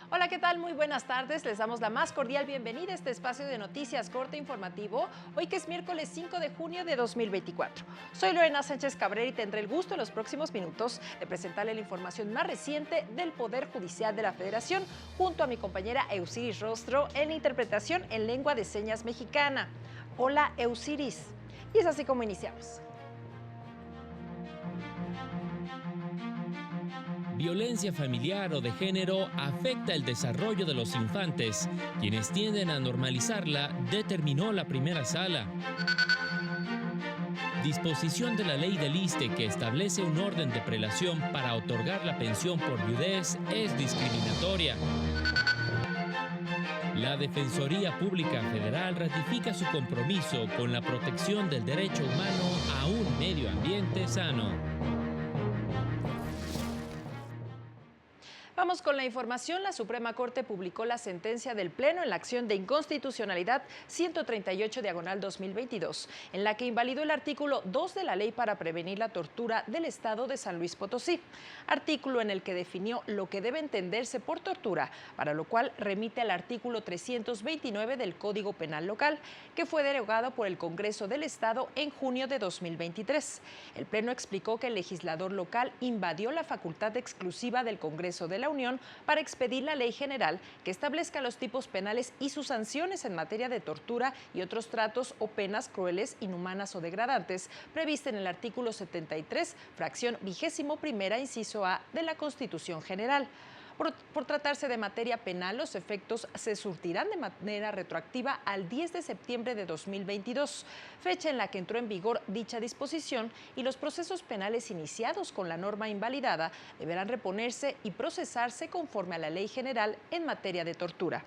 Hola, ¿qué tal? Muy buenas tardes. Les damos la más cordial bienvenida a este espacio de noticias corte informativo, hoy que es miércoles 5 de junio de 2024. Soy Lorena Sánchez Cabrera y tendré el gusto en los próximos minutos de presentarle la información más reciente del Poder Judicial de la Federación, junto a mi compañera Eusiris Rostro en interpretación en lengua de señas mexicana. Hola, Eusiris. Y es así como iniciamos. Violencia familiar o de género afecta el desarrollo de los infantes. Quienes tienden a normalizarla, determinó la primera sala. Disposición de la ley del ISSSTE que establece un orden de prelación para otorgar la pensión por viudez es discriminatoria. La Defensoría Pública Federal ratifica su compromiso con la protección del derecho humano a un medio ambiente sano. Vamos con la información. La Suprema Corte publicó la sentencia del Pleno en la acción de inconstitucionalidad 138/2022, en la que invalidó el artículo 2 de la Ley para prevenir la tortura del Estado de San Luis Potosí, artículo en el que definió lo que debe entenderse por tortura, para lo cual remite al artículo 329 del Código Penal local, que fue derogado por el Congreso del Estado en junio de 2023. El Pleno explicó que el legislador local invadió la facultad exclusiva del Congreso de la Unión para expedir la ley general que establezca los tipos penales y sus sanciones en materia de tortura y otros tratos o penas crueles, inhumanas o degradantes, prevista en el artículo 73, fracción 21ª, inciso A de la Constitución General. Por tratarse de materia penal, los efectos se surtirán de manera retroactiva al 10 de septiembre de 2022, fecha en la que entró en vigor dicha disposición, y los procesos penales iniciados con la norma invalidada deberán reponerse y procesarse conforme a la Ley General en materia de tortura.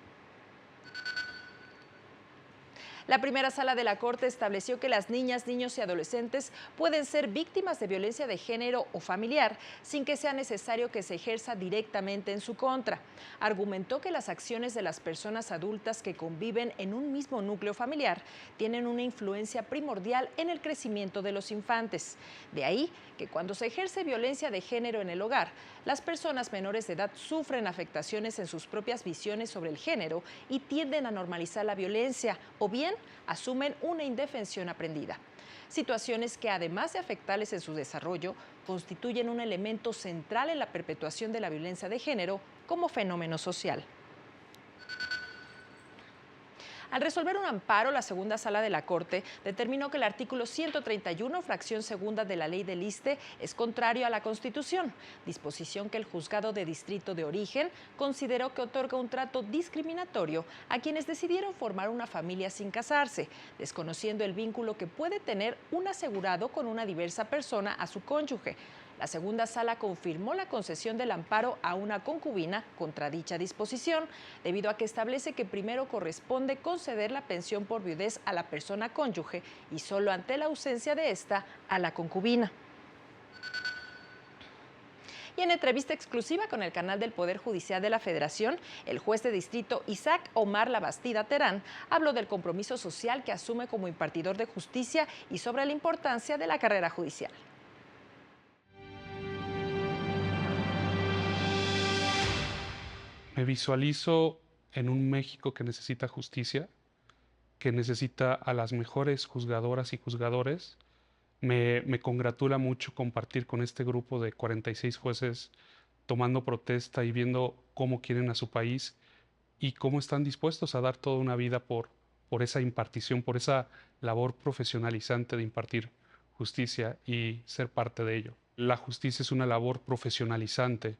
La primera sala de la Corte estableció que las niñas, niños y adolescentes pueden ser víctimas de violencia de género o familiar sin que sea necesario que se ejerza directamente en su contra. Argumentó que las acciones de las personas adultas que conviven en un mismo núcleo familiar tienen una influencia primordial en el crecimiento de los infantes. De ahí que cuando se ejerce violencia de género en el hogar, las personas menores de edad sufren afectaciones en sus propias visiones sobre el género y tienden a normalizar la violencia o bien asumen una indefensión aprendida. Situaciones que, además de afectarles en su desarrollo, constituyen un elemento central en la perpetuación de la violencia de género como fenómeno social. Al resolver un amparo, la segunda sala de la Corte determinó que el artículo 131, fracción segunda de la ley del ISSSTE es contrario a la Constitución, disposición que el juzgado de distrito de origen consideró que otorga un trato discriminatorio a quienes decidieron formar una familia sin casarse, desconociendo el vínculo que puede tener un asegurado con una diversa persona a su cónyuge. La segunda sala confirmó la concesión del amparo a una concubina contra dicha disposición, debido a que establece que primero corresponde conceder la pensión por viudez a la persona cónyuge y solo ante la ausencia de esta a la concubina. Y en entrevista exclusiva con el canal del Poder Judicial de la Federación, el juez de distrito Isaac Omar Labastida Terán habló del compromiso social que asume como impartidor de justicia y sobre la importancia de la carrera judicial. Me visualizo en un México que necesita justicia, que necesita a las mejores juzgadoras y juzgadores. Me congratula mucho compartir con este grupo de 46 jueces tomando protesta y viendo cómo quieren a su país y cómo están dispuestos a dar toda una vida por esa impartición, por esa labor profesionalizante de impartir justicia y ser parte de ello. La justicia es una labor profesionalizante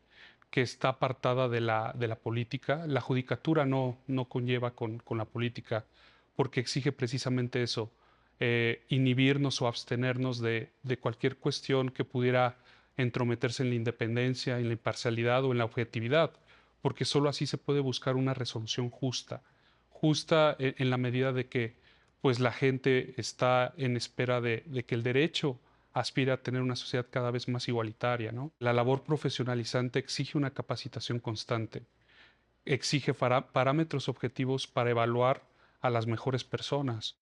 que está apartada de la política. La judicatura no conlleva con la política porque exige precisamente eso, inhibirnos o abstenernos de cualquier cuestión que pudiera entrometerse en la independencia, en la imparcialidad o en la objetividad, porque solo así se puede buscar una resolución justa. Justa en la medida de que pues, la gente está en espera de que el derecho aspira a tener una sociedad cada vez más igualitaria, ¿no? La labor profesionalizante exige una capacitación constante, exige parámetros objetivos para evaluar a las mejores personas.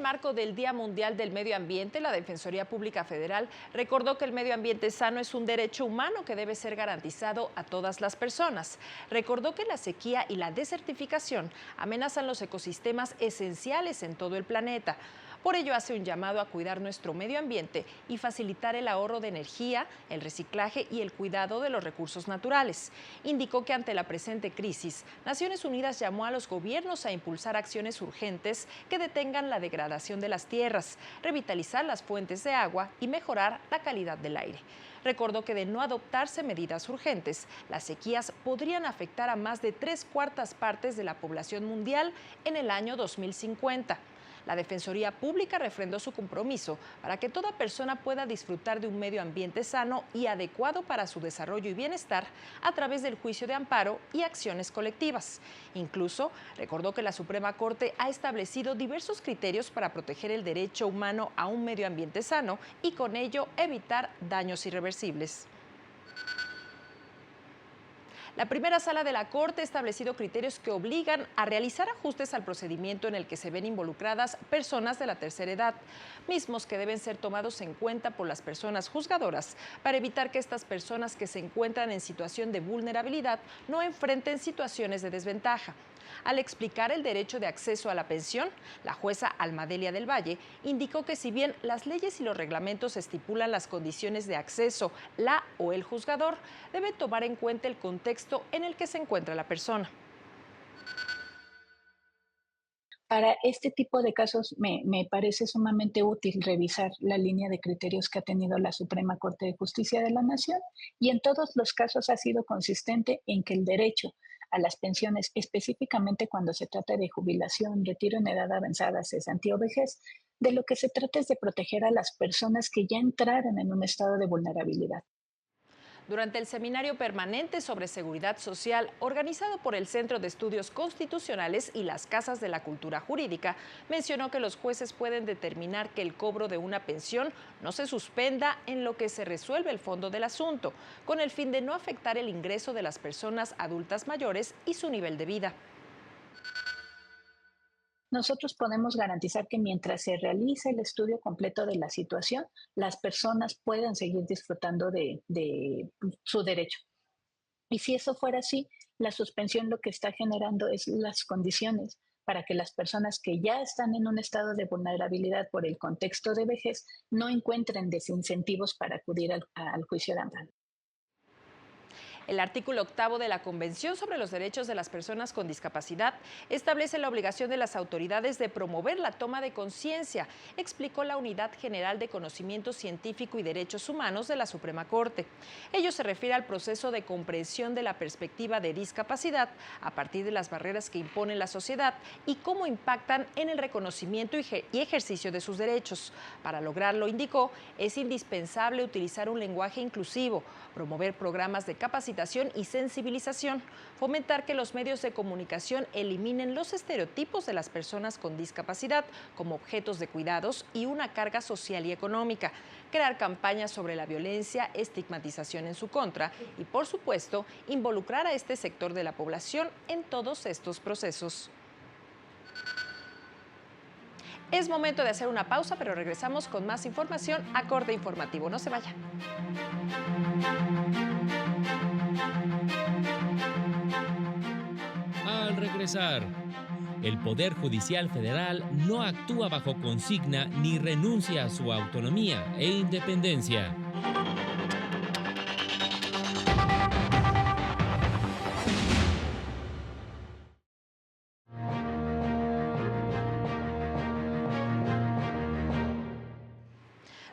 marco del Día Mundial del Medio Ambiente, la Defensoría Pública Federal recordó que el medio ambiente sano es un derecho humano que debe ser garantizado a todas las personas. Recordó que la sequía y la desertificación amenazan los ecosistemas esenciales en todo el planeta. Por ello hace un llamado a cuidar nuestro medio ambiente y facilitar el ahorro de energía, el reciclaje y el cuidado de los recursos naturales. Indicó que ante la presente crisis, Naciones Unidas llamó a los gobiernos a impulsar acciones urgentes que detengan la degradación de las tierras, revitalizar las fuentes de agua y mejorar la calidad del aire. Recordó que de no adoptarse medidas urgentes, las sequías podrían afectar a más de 3/4 partes de la población mundial en el año 2050. La Defensoría Pública refrendó su compromiso para que toda persona pueda disfrutar de un medio ambiente sano y adecuado para su desarrollo y bienestar a través del juicio de amparo y acciones colectivas. Incluso recordó que la Suprema Corte ha establecido diversos criterios para proteger el derecho humano a un medio ambiente sano y con ello evitar daños irreversibles. La primera sala de la Corte ha establecido criterios que obligan a realizar ajustes al procedimiento en el que se ven involucradas personas de la tercera edad, mismos que deben ser tomados en cuenta por las personas juzgadoras para evitar que estas personas que se encuentran en situación de vulnerabilidad no enfrenten situaciones de desventaja. Al explicar el derecho de acceso a la pensión, la jueza Almadelia del Valle indicó que si bien las leyes y los reglamentos estipulan las condiciones de acceso, la o el juzgador debe tomar en cuenta el contexto en el que se encuentra la persona. Para este tipo de casos me parece sumamente útil revisar la línea de criterios que ha tenido la Suprema Corte de Justicia de la Nación y en todos los casos ha sido consistente en que el derecho a las pensiones, específicamente cuando se trata de jubilación, retiro en edad avanzada, cesantía o vejez, de lo que se trata es de proteger a las personas que ya entraron en un estado de vulnerabilidad. Durante el seminario permanente sobre seguridad social organizado por el Centro de Estudios Constitucionales y las Casas de la Cultura Jurídica, mencionó que los jueces pueden determinar que el cobro de una pensión no se suspenda en lo que se resuelve el fondo del asunto, con el fin de no afectar el ingreso de las personas adultas mayores y su nivel de vida. Nosotros podemos garantizar que mientras se realiza el estudio completo de la situación, las personas puedan seguir disfrutando de su derecho. Y si eso fuera así, la suspensión lo que está generando es las condiciones para que las personas que ya están en un estado de vulnerabilidad por el contexto de vejez no encuentren desincentivos para acudir al juicio de amparo. El artículo 8 de la Convención sobre los Derechos de las Personas con Discapacidad establece la obligación de las autoridades de promover la toma de conciencia, explicó la Unidad General de Conocimiento Científico y Derechos Humanos de la Suprema Corte. Ello se refiere al proceso de comprensión de la perspectiva de discapacidad a partir de las barreras que impone la sociedad y cómo impactan en el reconocimiento y ejercicio de sus derechos. Para lograrlo, indicó, es indispensable utilizar un lenguaje inclusivo, promover programas de capacitación y sensibilización, fomentar que los medios de comunicación eliminen los estereotipos de las personas con discapacidad como objetos de cuidados y una carga social y económica, crear campañas sobre la violencia, estigmatización en su contra y, por supuesto, involucrar a este sector de la población en todos estos procesos. Es momento de hacer una pausa, pero regresamos con más información a Corte Informativo. No se vayan. Al regresar, el Poder Judicial Federal no actúa bajo consigna ni renuncia a su autonomía e independencia.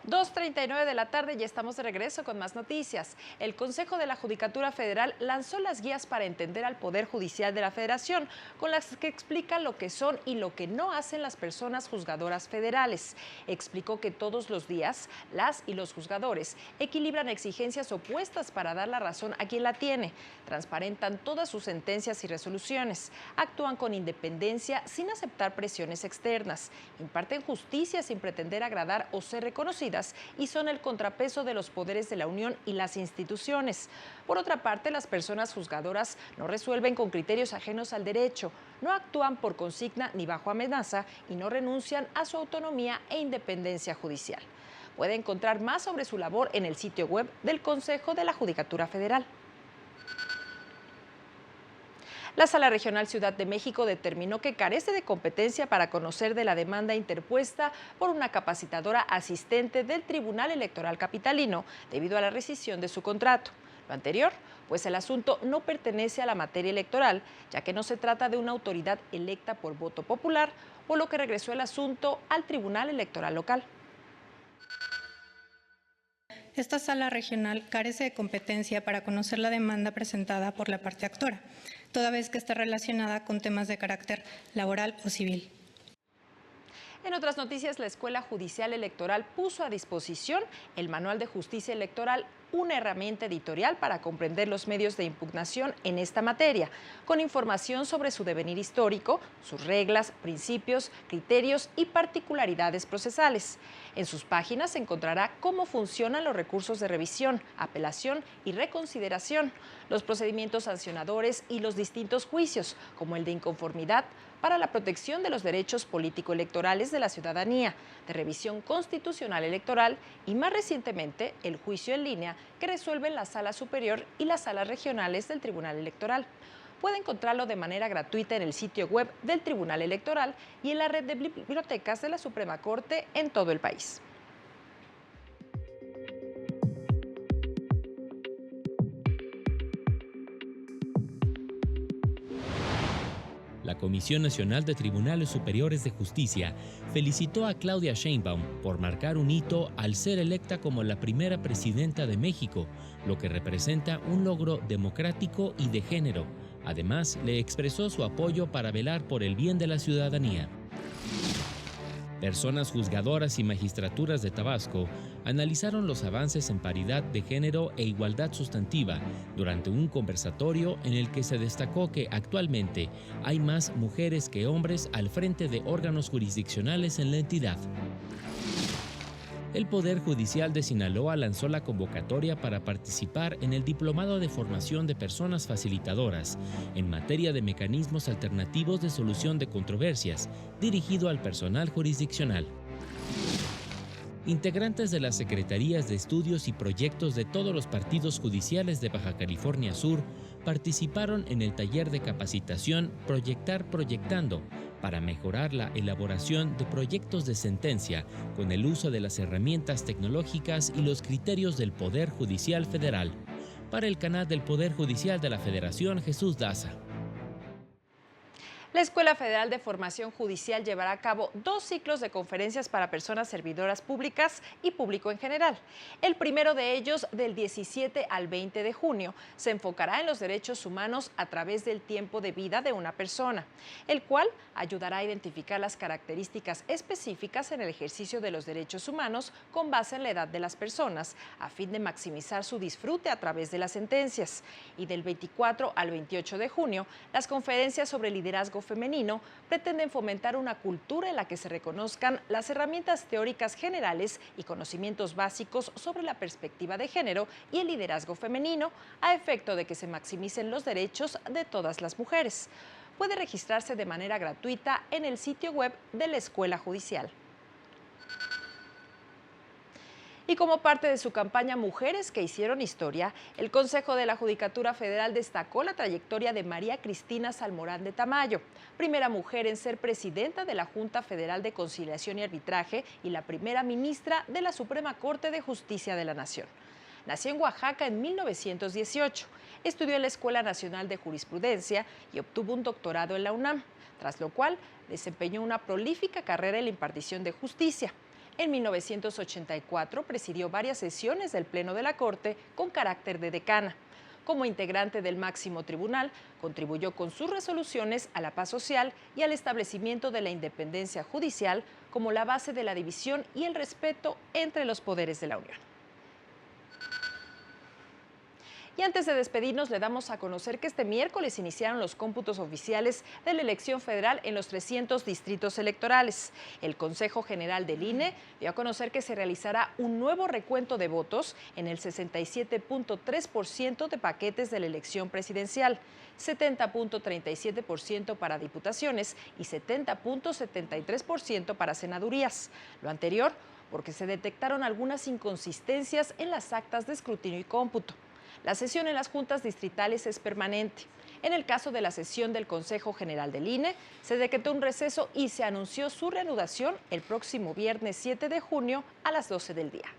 2:39 de la tarde, ya estamos de regreso con más noticias. El Consejo de la Judicatura Federal lanzó las guías para entender al Poder Judicial de la Federación, con las que explica lo que son y lo que no hacen las personas juzgadoras federales. Explicó que todos los días las y los juzgadores equilibran exigencias opuestas para dar la razón a quien la tiene, transparentan todas sus sentencias y resoluciones, actúan con independencia sin aceptar presiones externas, imparten justicia sin pretender agradar o ser reconocidas y son el contrapeso de los poderes de la Unión y las instituciones. Por otra parte, las personas juzgadoras no resuelven con criterios ajenos al derecho, no actúan por consigna ni bajo amenaza y no renuncian a su autonomía e independencia judicial. Puede encontrar más sobre su labor en el sitio web del Consejo de la Judicatura Federal. La Sala Regional Ciudad de México determinó que carece de competencia para conocer de la demanda interpuesta por una capacitadora asistente del Tribunal Electoral Capitalino debido a la rescisión de su contrato. Lo anterior, pues el asunto no pertenece a la materia electoral, ya que no se trata de una autoridad electa por voto popular, por lo que regresó el asunto al Tribunal Electoral local. Esta sala regional carece de competencia para conocer la demanda presentada por la parte actora, toda vez que está relacionada con temas de carácter laboral o civil. En otras noticias, la Escuela Judicial Electoral puso a disposición el Manual de Justicia Electoral, una herramienta editorial para comprender los medios de impugnación en esta materia, con información sobre su devenir histórico, sus reglas, principios, criterios y particularidades procesales. En sus páginas encontrará cómo funcionan los recursos de revisión, apelación y reconsideración, los procedimientos sancionadores y los distintos juicios, como el de inconformidad, para la protección de los derechos político-electorales de la ciudadanía, de revisión constitucional electoral y, más recientemente, el juicio en línea que resuelven la Sala Superior y las salas regionales del Tribunal Electoral. Puede encontrarlo de manera gratuita en el sitio web del Tribunal Electoral y en la red de bibliotecas de la Suprema Corte en todo el país. La Comisión Nacional de Tribunales Superiores de Justicia felicitó a Claudia Sheinbaum por marcar un hito al ser electa como la primera presidenta de México, lo que representa un logro democrático y de género. Además, le expresó su apoyo para velar por el bien de la ciudadanía. Personas juzgadoras y magistraturas de Tabasco analizaron los avances en paridad de género e igualdad sustantiva durante un conversatorio en el que se destacó que actualmente hay más mujeres que hombres al frente de órganos jurisdiccionales en la entidad. El Poder Judicial de Sinaloa lanzó la convocatoria para participar en el Diplomado de Formación de Personas Facilitadoras en materia de mecanismos alternativos de solución de controversias, dirigido al personal jurisdiccional. Integrantes de las Secretarías de Estudios y Proyectos de todos los partidos judiciales de Baja California Sur participaron en el taller de capacitación Proyectar Proyectando, para mejorar la elaboración de proyectos de sentencia con el uso de las herramientas tecnológicas y los criterios del Poder Judicial Federal. Para el canal del Poder Judicial de la Federación, Jesús Daza. La Escuela Federal de Formación Judicial llevará a cabo 2 ciclos de conferencias para personas servidoras públicas y público en general. El primero de ellos, del 17 al 20 de junio, se enfocará en los derechos humanos a través del tiempo de vida de una persona, el cual ayudará a identificar las características específicas en el ejercicio de los derechos humanos con base en la edad de las personas, a fin de maximizar su disfrute a través de las sentencias. Y del 24 al 28 de junio, las conferencias sobre liderazgo femenino pretenden fomentar una cultura en la que se reconozcan las herramientas teóricas generales y conocimientos básicos sobre la perspectiva de género y el liderazgo femenino, a efecto de que se maximicen los derechos de todas las mujeres. Puede registrarse de manera gratuita en el sitio web de la Escuela Judicial. Y como parte de su campaña Mujeres que hicieron historia, el Consejo de la Judicatura Federal destacó la trayectoria de María Cristina Salmorán de Tamayo, primera mujer en ser presidenta de la Junta Federal de Conciliación y Arbitraje y la primera ministra de la Suprema Corte de Justicia de la Nación. Nació en Oaxaca en 1918, estudió en la Escuela Nacional de Jurisprudencia y obtuvo un doctorado en la UNAM, tras lo cual desempeñó una prolífica carrera en la impartición de justicia. En 1984 presidió varias sesiones del Pleno de la Corte con carácter de decana. Como integrante del máximo tribunal, contribuyó con sus resoluciones a la paz social y al establecimiento de la independencia judicial como la base de la división y el respeto entre los poderes de la Unión. Y antes de despedirnos, le damos a conocer que este miércoles iniciaron los cómputos oficiales de la elección federal en los 300 distritos electorales. El Consejo General del INE dio a conocer que se realizará un nuevo recuento de votos en el 67.3% de paquetes de la elección presidencial, 70.37% para diputaciones y 70.73% para senadurías. Lo anterior porque se detectaron algunas inconsistencias en las actas de escrutinio y cómputo. La sesión en las juntas distritales es permanente. En el caso de la sesión del Consejo General del INE, se decretó un receso y se anunció su reanudación el próximo viernes 7 de junio a las 12 del día.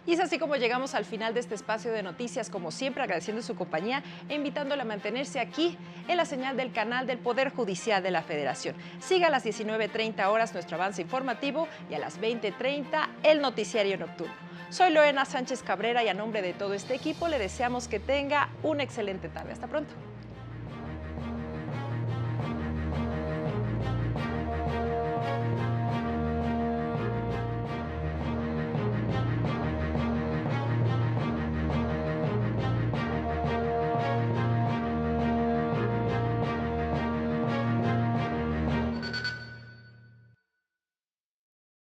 Y es así como llegamos al final de este espacio de noticias, como siempre agradeciendo su compañía e invitándole a mantenerse aquí en la señal del canal del Poder Judicial de la Federación. Siga a las 19:30 horas nuestro avance informativo y a las 20:30 el noticiario nocturno. Soy Lorena Sánchez Cabrera y a nombre de todo este equipo le deseamos que tenga una excelente tarde. Hasta pronto.